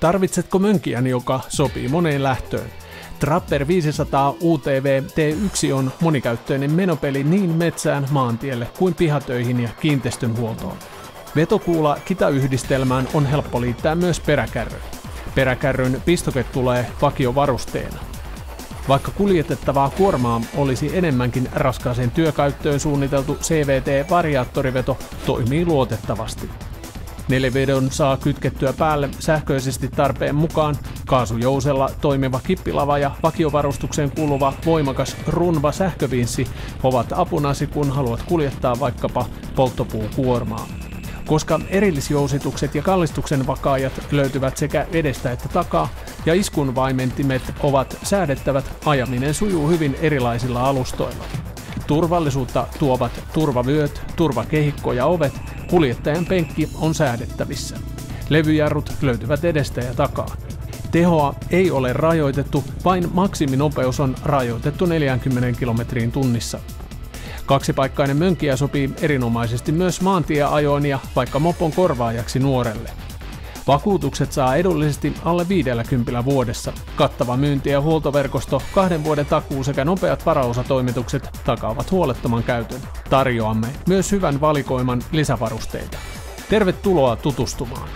Tarvitsetko mönkijän, joka sopii moneen lähtöön? Trapper 500 UTV T1 on monikäyttöinen menopeli niin metsään, maantielle kuin pihatöihin ja kiinteistönhuoltoon. Vetokuula kitayhdistelmään on helppo liittää myös peräkärry. Peräkärryn pistoke tulee vakiovarusteena. Vaikka kuljetettavaa kuormaa olisi enemmänkin raskaaseen työkäyttöön suunniteltu CVT-variaattoriveto toimii luotettavasti. Nelivedon saa kytkettyä päälle sähköisesti tarpeen mukaan, kaasujousella toimiva kippilava ja vakiovarustukseen kuuluva voimakas runva sähkövinssi ovat apunasi, kun haluat kuljettaa vaikkapa polttopuukuormaa. Koska erillisjousitukset ja kallistuksen vakaajat löytyvät sekä edestä että takaa ja iskunvaimentimet ovat säädettävät, ajaminen sujuu hyvin erilaisilla alustoilla. Turvallisuutta tuovat turvavyöt, turvakehikko ja ovet, kuljettajan penkki on säädettävissä. Levyjarrut löytyvät edestä ja takaa. Tehoa ei ole rajoitettu, vain maksiminopeus on rajoitettu 40 kilometriin tunnissa. Kaksipaikkainen mönkijä sopii erinomaisesti myös maantieajoon ja vaikka mopon korvaajaksi nuorelle. Vakuutukset saa edullisesti alle 50 vuodessa. Kattava myynti- ja huoltoverkosto, 2 vuoden takuu sekä nopeat varaosatoimitukset takaavat huolettoman käytön. Tarjoamme myös hyvän valikoiman lisävarusteita. Tervetuloa tutustumaan!